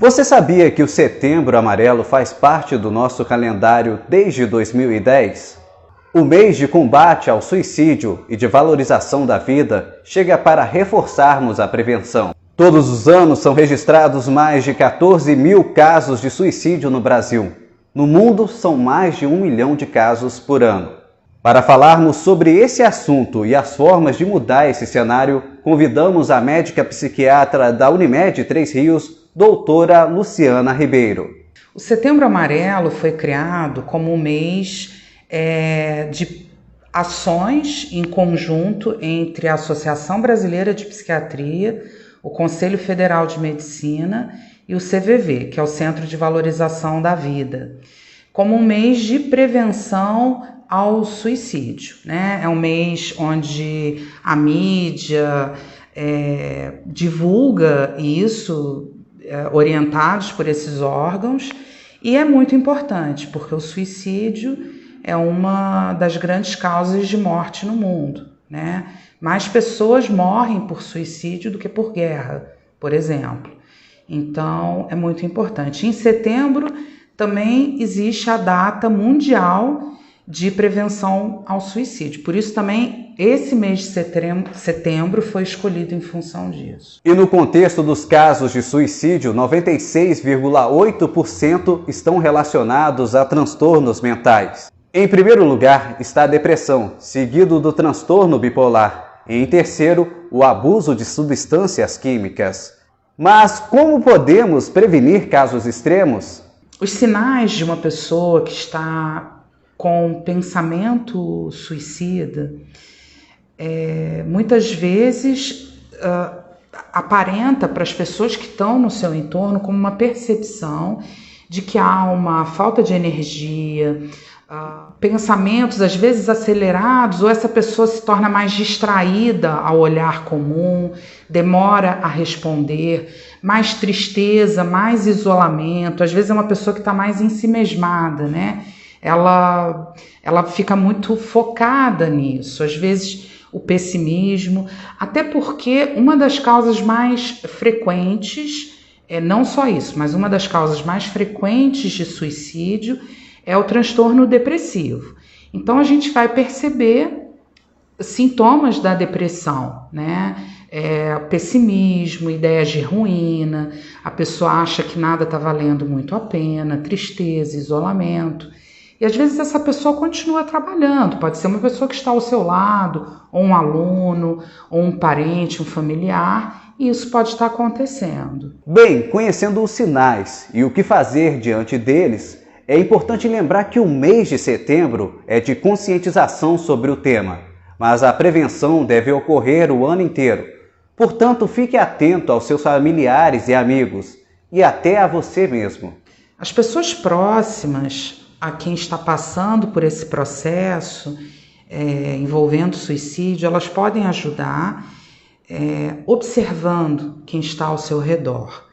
Você sabia que o Setembro Amarelo faz parte do nosso calendário desde 2010? O mês de combate ao suicídio e de valorização da vida chega para reforçarmos a prevenção. Todos os anos são registrados mais de 14 mil casos de suicídio no Brasil. No mundo, são mais de 1 milhão de casos por ano. Para falarmos sobre esse assunto e as formas de mudar esse cenário, convidamos a médica psiquiatra da Unimed Três Rios, doutora Luciana Ribeiro. O Setembro Amarelo foi criado como um mês de ações em conjunto entre a Associação Brasileira de Psiquiatria, o Conselho Federal de Medicina e o CVV, que é o Centro de Valorização da Vida, como um mês de prevenção ao suicídio, né? É um mês onde a mídia divulga isso, orientados por esses órgãos, e é muito importante, porque o suicídio é uma das grandes causas de morte no mundo, né? Mais pessoas morrem por suicídio do que por guerra, por exemplo. Então, é muito importante. Em setembro, também existe a data mundial de prevenção ao suicídio. Por isso também esse mês de setembro foi escolhido em função disso. E no contexto dos casos de suicídio, 96,8% estão relacionados a transtornos mentais. Em primeiro lugar está a depressão, seguido do transtorno bipolar. E em terceiro, o abuso de substâncias químicas. Mas como podemos prevenir casos extremos? Os sinais de uma pessoa que está com pensamento suicida, muitas vezes aparenta para as pessoas que estão no seu entorno como uma percepção de que há uma falta de energia, pensamentos às vezes acelerados, ou essa pessoa se torna mais distraída ao olhar comum, demora a responder, mais tristeza, mais isolamento, às vezes é uma pessoa que está mais ensimesmada, né? Ela fica muito focada nisso, às vezes o pessimismo, até porque uma das causas mais frequentes, não só isso, mas uma das causas mais frequentes de suicídio é o transtorno depressivo. Então a gente vai perceber sintomas da depressão, né? Pessimismo, ideias de ruína, a pessoa acha que nada está valendo muito a pena, tristeza, isolamento. E às vezes essa pessoa continua trabalhando, pode ser uma pessoa que está ao seu lado, ou um aluno, ou um parente, um familiar, e isso pode estar acontecendo. Bem, conhecendo os sinais e o que fazer diante deles, é importante lembrar que o mês de setembro é de conscientização sobre o tema, mas a prevenção deve ocorrer o ano inteiro. Portanto, fique atento aos seus familiares e amigos, e até a você mesmo. As pessoas próximas a quem está passando por esse processo envolvendo suicídio, elas podem ajudar observando quem está ao seu redor,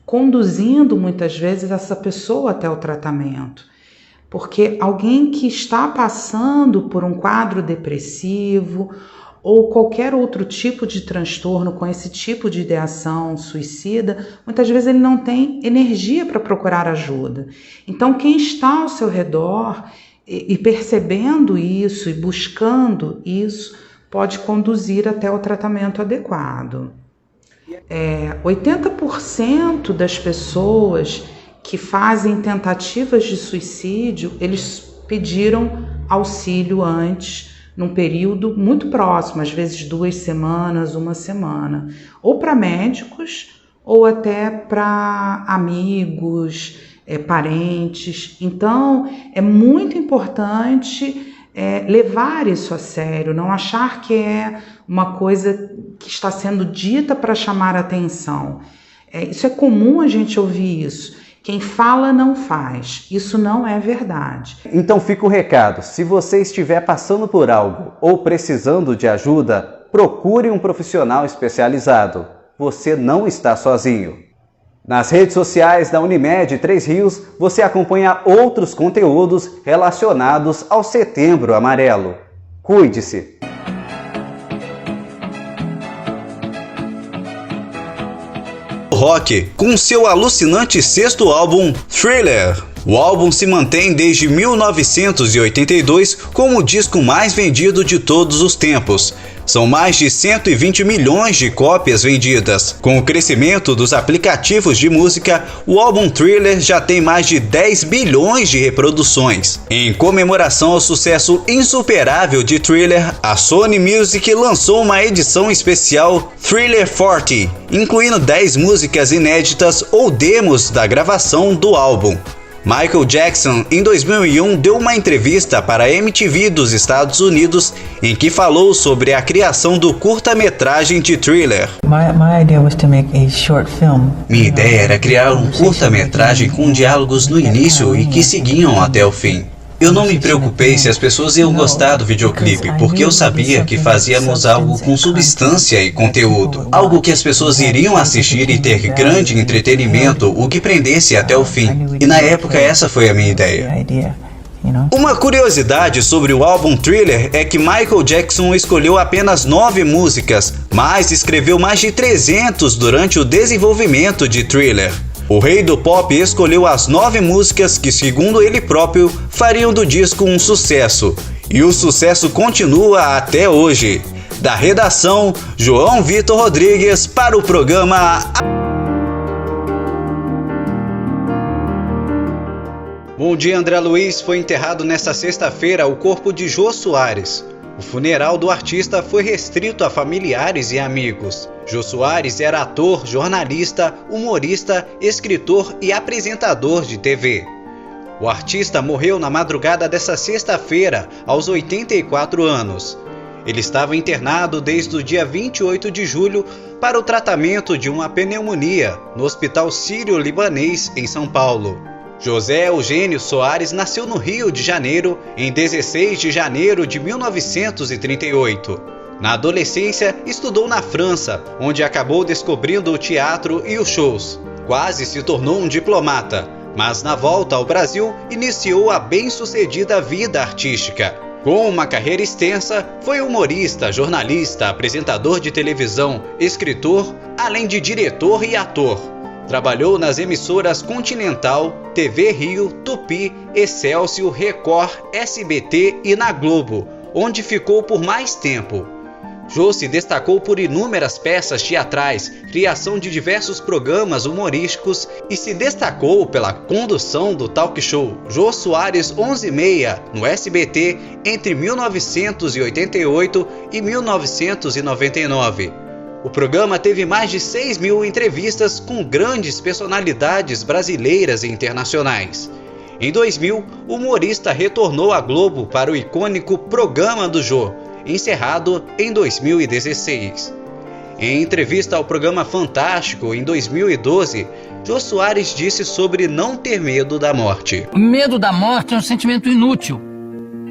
conduzindo muitas vezes essa pessoa até o tratamento, porque alguém que está passando por um quadro depressivo ou qualquer outro tipo de transtorno com esse tipo de ideação suicida, muitas vezes ele não tem energia para procurar ajuda. Então, quem está ao seu redor e percebendo isso e buscando isso, pode conduzir até o tratamento adequado. 80% das pessoas que fazem tentativas de suicídio, eles pediram auxílio antes, num período muito próximo, às vezes 2 semanas, 1 semana, ou para médicos ou até para amigos, parentes. Então, é muito importante levar isso a sério, não achar que é uma coisa que está sendo dita para chamar atenção. Isso é comum a gente ouvir isso. Quem fala não faz. Isso não é verdade. Então fica o recado. Se você estiver passando por algo ou precisando de ajuda, procure um profissional especializado. Você não está sozinho. Nas redes sociais da Unimed Três Rios, você acompanha outros conteúdos relacionados ao Setembro Amarelo. Cuide-se! rock com seu alucinante sexto álbum, Thriller. O álbum se mantém desde 1982 como o disco mais vendido de todos os tempos. São mais de 120 milhões de cópias vendidas. Com o crescimento dos aplicativos de música, o álbum Thriller já tem mais de 10 bilhões de reproduções. Em comemoração ao sucesso insuperável de Thriller, a Sony Music lançou uma edição especial Thriller 40, incluindo 10 músicas inéditas ou demos da gravação do álbum. Michael Jackson, em 2001, deu uma entrevista para a MTV dos Estados Unidos em que falou sobre a criação do curta-metragem de Thriller. Minha ideia era criar um curta-metragem com diálogos no início e que seguiam até o fim. Eu não me preocupei se as pessoas iam gostar do videoclipe, porque eu sabia que fazíamos algo com substância e conteúdo. Algo que as pessoas iriam assistir e ter grande entretenimento, o que prendesse até o fim. E na época essa foi a minha ideia. Uma curiosidade sobre o álbum Thriller é que Michael Jackson escolheu apenas 9 músicas, mas escreveu mais de 300 durante o desenvolvimento de Thriller. O rei do pop escolheu as 9 músicas que, segundo ele próprio, fariam do disco um sucesso. E o sucesso continua até hoje. Da redação, João Vitor Rodrigues para o programa... Bom dia, André Luiz. Foi enterrado nesta sexta-feira o corpo de Jô Soares. O funeral do artista foi restrito a familiares e amigos. Jô Soares era ator, jornalista, humorista, escritor e apresentador de TV. O artista morreu na madrugada desta sexta-feira, aos 84 anos. Ele estava internado desde o dia 28 de julho para o tratamento de uma pneumonia no Hospital Sírio-Libanês, em São Paulo. José Eugênio Soares nasceu no Rio de Janeiro em 16 de janeiro de 1938. Na adolescência, estudou na França, onde acabou descobrindo o teatro e os shows. Quase se tornou um diplomata, mas na volta ao Brasil iniciou a bem-sucedida vida artística. Com uma carreira extensa, foi humorista, jornalista, apresentador de televisão, escritor, além de diretor e ator. Trabalhou nas emissoras Continental, TV Rio, Tupi, Excelsior, Record, SBT e na Globo, onde ficou por mais tempo. Jô se destacou por inúmeras peças teatrais, criação de diversos programas humorísticos e se destacou pela condução do talk show Jô Soares 11h30 no SBT entre 1988 e 1999. O programa teve mais de 6 mil entrevistas com grandes personalidades brasileiras e internacionais. Em 2000, o humorista retornou à Globo para o icônico Programa do Jô, encerrado em 2016. Em entrevista ao programa Fantástico em 2012, Jô Soares disse sobre não ter medo da morte. O medo da morte é um sentimento inútil.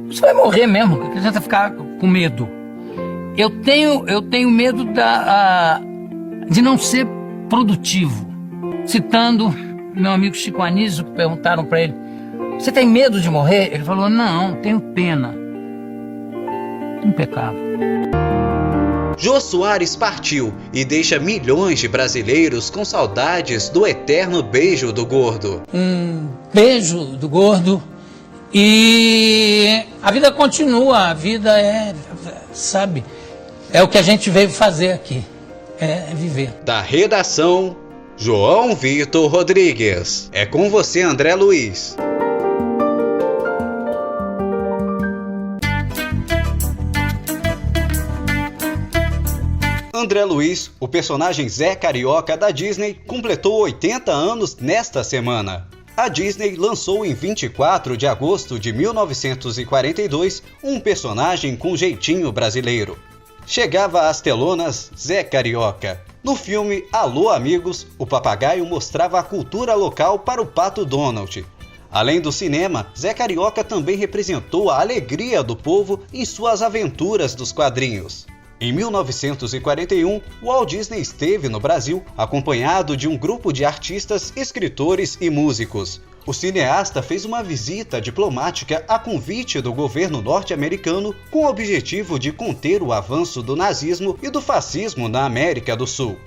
Você vai morrer mesmo, não adianta ficar com medo. Eu tenho medo de não ser produtivo. Citando meu amigo Chico Anísio, que perguntaram para ele: você tem medo de morrer? Ele falou: não, tenho pena. Impecável. Jô Soares partiu e deixa milhões de brasileiros com saudades do eterno beijo do gordo. Um beijo do gordo e a vida continua, a vida sabe, é o que a gente veio fazer aqui, é viver. Da redação, João Vitor Rodrigues. É com você, André Luiz. André Luiz, o personagem Zé Carioca da Disney, completou 80 anos nesta semana. A Disney lançou em 24 de agosto de 1942 um personagem com jeitinho brasileiro. Chegava às telonas Zé Carioca. No filme Alô Amigos, o papagaio mostrava a cultura local para o Pato Donald. Além do cinema, Zé Carioca também representou a alegria do povo em suas aventuras dos quadrinhos. Em 1941, Walt Disney esteve no Brasil acompanhado de um grupo de artistas, escritores e músicos. O cineasta fez uma visita diplomática a convite do governo norte-americano com o objetivo de conter o avanço do nazismo e do fascismo na América do Sul.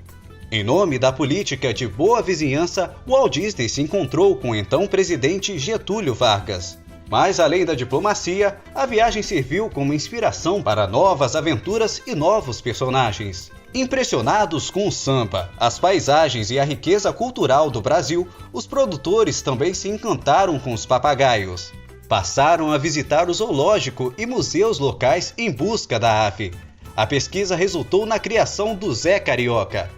Em nome da política de boa vizinhança, Walt Disney se encontrou com o então presidente Getúlio Vargas. Mas além da diplomacia, a viagem serviu como inspiração para novas aventuras e novos personagens. Impressionados com o samba, as paisagens e a riqueza cultural do Brasil, os produtores também se encantaram com os papagaios. Passaram a visitar o zoológico e museus locais em busca da ave. A pesquisa resultou na criação do Zé Carioca.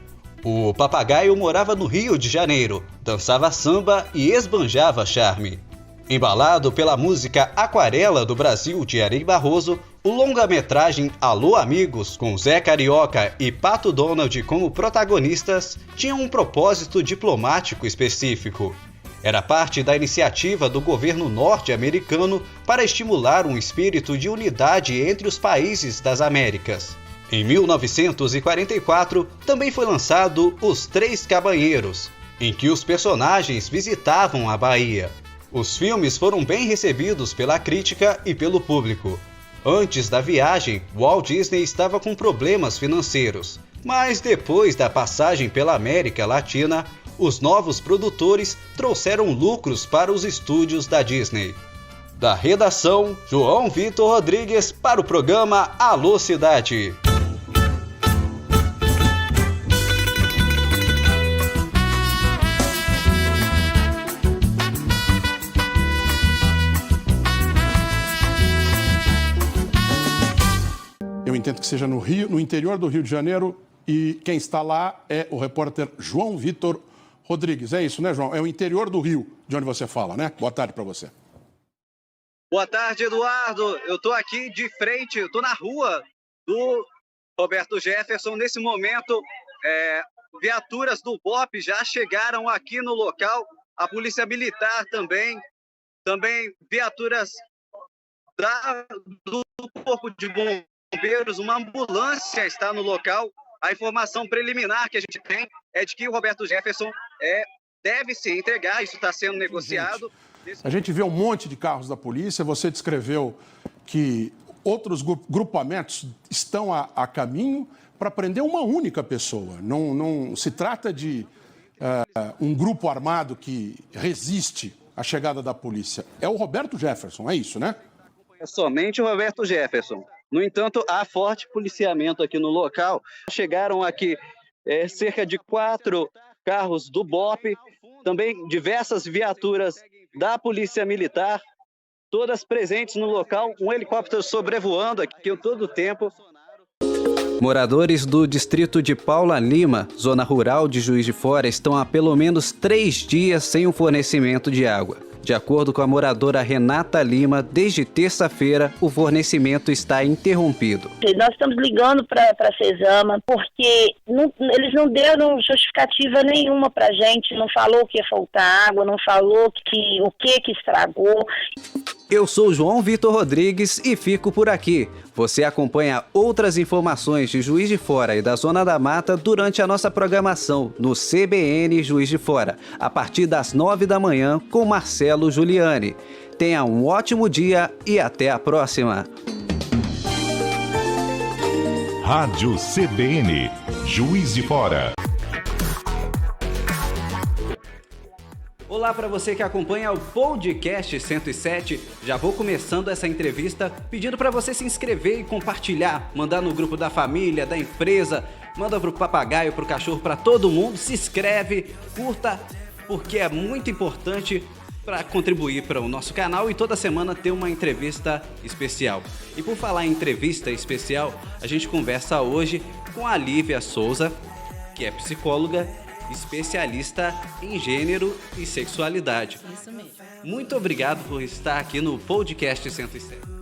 O papagaio morava no Rio de Janeiro, dançava samba e esbanjava charme. Embalado pela música Aquarela do Brasil de Ari Barroso, o longa-metragem Alô Amigos, com Zé Carioca e Pato Donald como protagonistas, tinha um propósito diplomático específico. Era parte da iniciativa do governo norte-americano para estimular um espírito de unidade entre os países das Américas. Em 1944, também foi lançado Os Três Cabanheiros, em que os personagens visitavam a Bahia. Os filmes foram bem recebidos pela crítica e pelo público. Antes da viagem, Walt Disney estava com problemas financeiros, mas depois da passagem pela América Latina, os novos produtores trouxeram lucros para os estúdios da Disney. Da redação, João Vitor Rodrigues para o programa Alô Cidade. Eu entendo que seja no Rio, no interior do Rio de Janeiro, e quem está lá é o repórter João Vitor Rodrigues. É isso, né, João? É o interior do Rio, de onde você fala, né? Boa tarde para você. Boa tarde, Eduardo. Eu estou aqui de frente, eu estou na rua do Roberto Jefferson. Nesse momento, viaturas do BOPE já chegaram aqui no local, a Polícia Militar também viaturas do Corpo de Bombeiros, uma ambulância está no local. A informação preliminar que a gente tem é de que o Roberto Jefferson deve se entregar, isso está sendo negociado. A gente vê um monte de carros da polícia, você descreveu que outros grupamentos estão a caminho para prender uma única pessoa. Não se trata de um grupo armado que resiste à chegada da polícia. É o Roberto Jefferson, é isso, né? É somente o Roberto Jefferson. No entanto, há forte policiamento aqui no local. Chegaram aqui cerca de 4 carros do BOPE, também diversas viaturas da Polícia Militar, todas presentes no local, um helicóptero sobrevoando aqui todo o tempo. Moradores do distrito de Paula Lima, zona rural de Juiz de Fora, estão há pelo menos 3 dias sem o fornecimento de água. De acordo com a moradora Renata Lima, desde terça-feira o fornecimento está interrompido. Nós estamos ligando para a CESAMA porque eles não deram justificativa nenhuma para a gente, não falou que ia faltar água, não falou o que estragou. Eu sou João Vitor Rodrigues e fico por aqui. Você acompanha outras informações de Juiz de Fora e da Zona da Mata durante a nossa programação no CBN Juiz de Fora, a partir das 9 da manhã com Marcelo Giuliani. Tenha um ótimo dia e até a próxima. Rádio CBN, Juiz de Fora. Olá para você que acompanha o Podcast 107. Já vou começando essa entrevista pedindo para você se inscrever e compartilhar, mandar no grupo da família, da empresa, manda pro papagaio, pro cachorro, para todo mundo. Se inscreve, curta, porque é muito importante para contribuir para o nosso canal e toda semana ter uma entrevista especial. E por falar em entrevista especial, a gente conversa hoje com a Lívia Souza, que é psicóloga, especialista em gênero e sexualidade. Isso mesmo. Muito obrigado por estar aqui no Podcast 107.